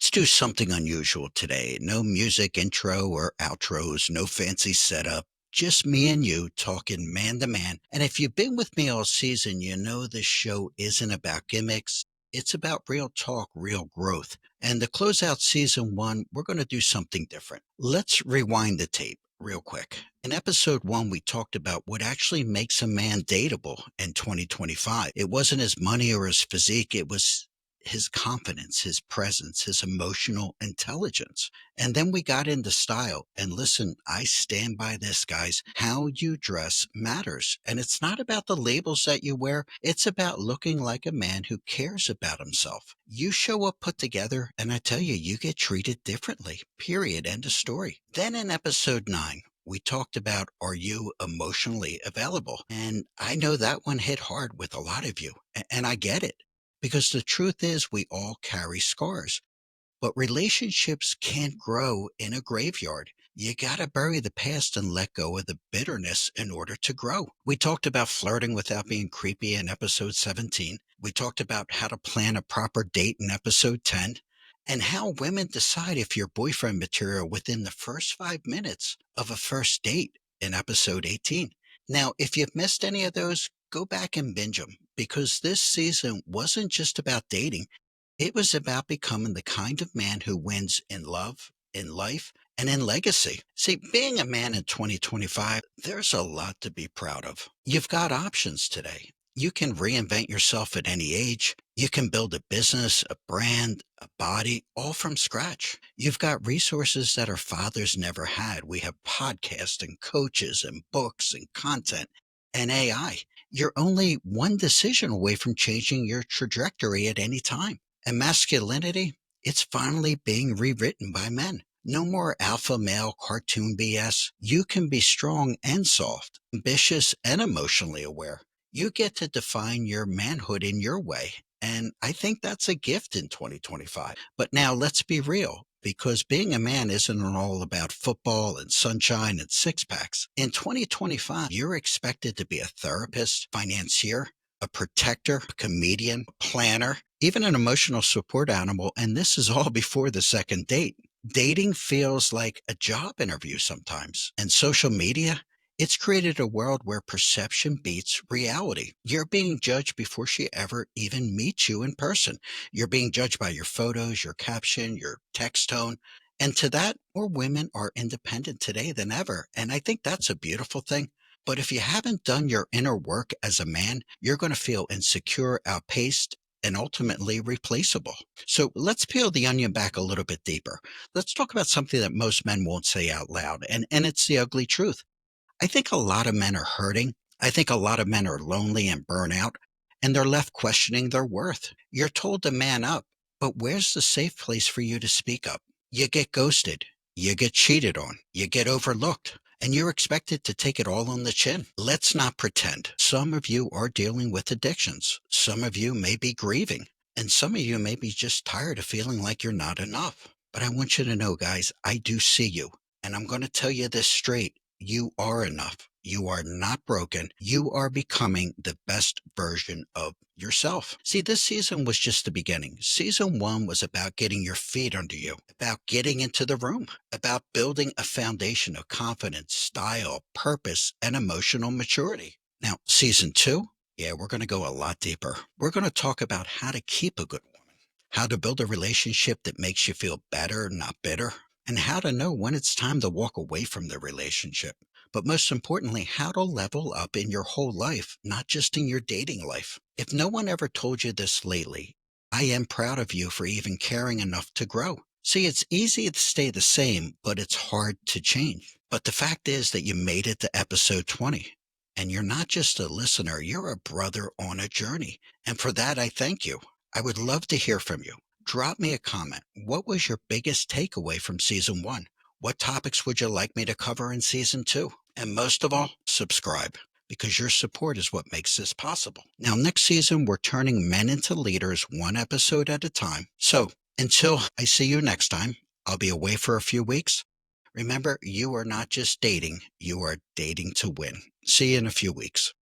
Let's do something unusual today. No music intro or outros, no fancy setup. Just me and you talking man to man. And if you've been with me all season, you know this show isn't about gimmicks. It's about real talk, real growth. And to close out season one, we're going to do something different. Let's rewind the tape real quick. In episode one, we talked about what actually makes a man dateable in 2025. It wasn't his money or his physique, it was his confidence, his presence, his emotional intelligence. And then we got into style. And listen, I stand by this, guys. How you dress matters. And it's not about the labels that you wear, it's about looking like a man who cares about himself. You show up put together, and I tell you, you get treated differently. Period. End of story. Then in episode nine, we talked about are you emotionally available? And I know that one hit hard with a lot of you, and I get it. Because the truth is, we all carry scars, but relationships can't grow in a graveyard. You got to bury the past and let go of the bitterness in order to grow. We talked about flirting without being creepy in episode 17. We talked about how to plan a proper date in episode 10, and how women decide if you're boyfriend material within the first 5 minutes of a first date in episode 18. Now, if you've missed any of those, go back and binge them because this season wasn't just about dating. It was about becoming the kind of man who wins in love, in life, and in legacy. See, being a man in 2025, there's a lot to be proud of. You've got options today. You can reinvent yourself at any age. You can build a business, a brand, a body, all from scratch. You've got resources that our fathers never had. We have podcasts and coaches and books and content and AI. You're only one decision away from changing your trajectory at any time. And masculinity, it's finally being rewritten by men. No more alpha male cartoon BS. You can be strong and soft, ambitious and emotionally aware. You get to define your manhood in your way. And I think that's a gift in 2025. But now let's be real, because being a man isn't all about football and sunshine and six packs. In 2025, you're expected to be a therapist, financier, a protector, a comedian, a planner, even an emotional support animal, and this is all before the second date. Dating feels like a job interview sometimes, and social media, it's created a world where perception beats reality. You're being judged before she ever even meets you in person. You're being judged by your photos, your caption, your text tone. And to that, more women are independent today than ever. And I think that's a beautiful thing. But if you haven't done your inner work as a man, you're going to feel insecure, outpaced, and ultimately replaceable. So let's peel the onion back a little bit deeper. Let's talk about something that most men won't say out loud, and it's the ugly truth. I think a lot of men are hurting. I think a lot of men are lonely and burnt out, and they're left questioning their worth. You're told to man up, but where's the safe place for you to speak up? You get ghosted, you get cheated on, you get overlooked, and you're expected to take it all on the chin. Let's not pretend. Some of you are dealing with addictions, some of you may be grieving, and some of you may be just tired of feeling like you're not enough. But I want you to know, guys, I do see you. And I'm going to tell you this straight. You are enough. You are not broken. You are becoming the best version of yourself. See, this season was just the beginning. Season one was about getting your feet under you, about getting into the room, about building a foundation of confidence, style, purpose, and emotional maturity. Now, season two, yeah, we're going to go a lot deeper. We're going to talk about how to keep a good woman, how to build a relationship that makes you feel better, not bitter, and how to know when it's time to walk away from the relationship. But most importantly, how to level up in your whole life, not just in your dating life. If no one ever told you this lately, I am proud of you for even caring enough to grow. See, it's easy to stay the same, but it's hard to change. But the fact is that you made it to episode 20. And you're not just a listener, you're a brother on a journey. And for that, I thank you. I would love to hear from you. Drop me a comment. What was your biggest takeaway from season one? What topics would you like me to cover in season two? And most of all, subscribe because your support is what makes this possible. Now, next season, we're turning men into leaders one episode at a time. So until I see you next time, I'll be away for a few weeks. Remember, you are not just dating, you are dating to win. See you in a few weeks.